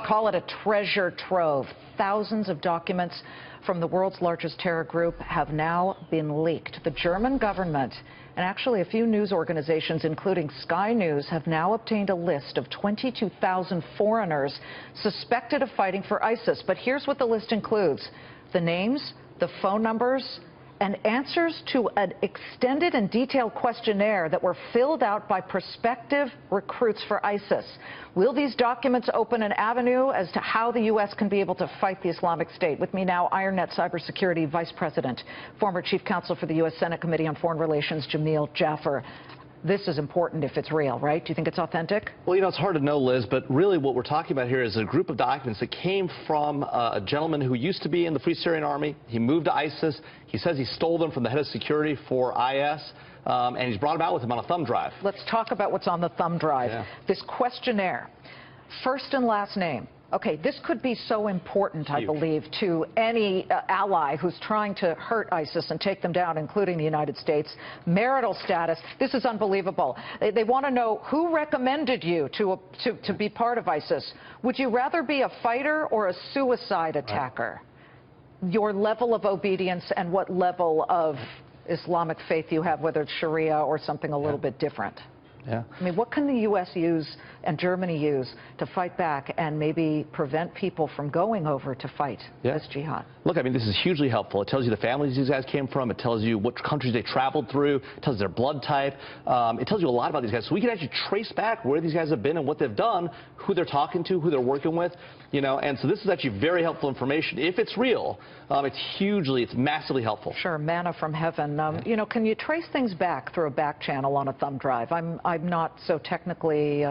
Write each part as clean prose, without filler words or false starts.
call it a treasure trove. Thousands of documents from the world's largest terror group have now been leaked. The German government and actually a few news organizations, including Sky News, have now obtained a list of 22,000 foreigners suspected of fighting for ISIS. But here's what the list includes: the names, the phone numbers, and answers to an extended and detailed questionnaire that were filled out by prospective recruits for ISIS. Will these documents open an avenue as to how the U.S. can be able to fight the Islamic State? With me now, Ironnet Cybersecurity Vice President, former Chief Counsel for the U.S. Senate Committee on Foreign Relations, Jamil Jaffer. This is important if it's real, right? Do you think it's authentic? Well, you know, it's hard to know, Liz, but really what we're talking about here is a group of documents that came from a gentleman who used to be in the Free Syrian Army. He moved to ISIS. He says he stole them from the head of security for IS, and he's brought them out with him on a thumb drive. Let's talk about what's on the thumb drive. Yeah. This questionnaire, first and last name. Okay, this could be so important, I believe, to any ally who's trying to hurt ISIS and take them down, including the United States. Marital status, this is unbelievable. They want to know who recommended you to be part of ISIS. Would you rather be a fighter or a suicide attacker? Right. Your level of obedience and what level of Islamic faith you have, whether it's Sharia or something a little bit different. Yeah. I mean, what can the U.S. use and Germany use to fight back and maybe prevent people from going over to fight this jihad? Look, I mean, this is hugely helpful. It tells you the families these guys came from. It tells you what countries they traveled through. It tells you their blood type. It tells you a lot about these guys. So we can actually trace back where these guys have been and what they've done, who they're talking to, who they're working with, you know. And so this is actually very helpful information. If it's real, it's massively helpful. Sure, manna from heaven. You know, can you trace things back through a back channel on a thumb drive? I'm not so technically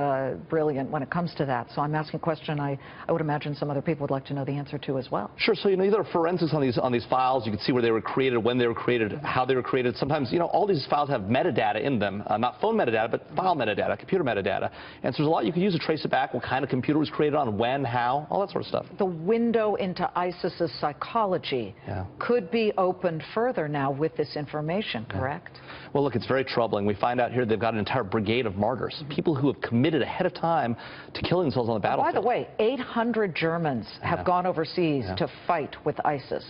brilliant when it comes to that, so I'm asking a question I would imagine some other people would like to know the answer to as well. Sure. So, you know, there are forensics on these files. You can see where they were created, when they were created, how they were created. Sometimes, you know, all these files have metadata in them, not phone metadata, but file metadata, computer metadata. And so there's a lot you can use to trace it back, what kind of computer was created on, when, how, all that sort of stuff. The window into ISIS's psychology could be opened further now with this information, correct? Well, look, it's very troubling. We find out here they've got an entire brigade of martyrs, people who have committed ahead of time to killing themselves on the battlefield. By the way, 800 Germans have gone overseas to fight with ISIS.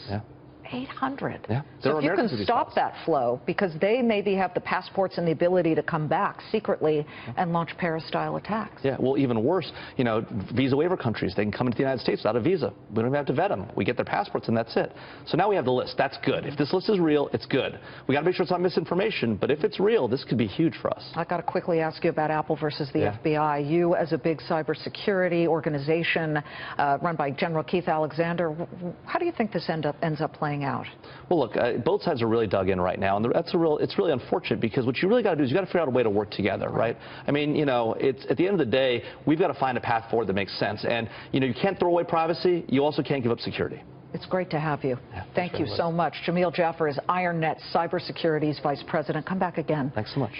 800. So if you can stop that flow, because they maybe have the passports and the ability to come back secretly and launch Paris-style attacks. Yeah, well, even worse, you know, visa waiver countries, they can come into the United States without a visa. We don't even have to vet them. We get their passports and that's it. So now we have the list. That's good. If this list is real, it's good. We got to make sure it's not misinformation, but if it's real, this could be huge for us. I got to quickly ask you about Apple versus the FBI. You, as a big cybersecurity organization run by General Keith Alexander, how do you think this ends up playing out? Well, look, both sides are really dug in right now, and it's really unfortunate, because what you really got to do is you got to figure out a way to work together, right? I mean, you know, it's at the end of the day, we've got to find a path forward that makes sense, and you know, you can't throw away privacy. You also can't give up security. It's great to have you. Thank you so much. Jamil Jaffer is Ironnet Cybersecurity's Vice President. Come back again. Thanks so much.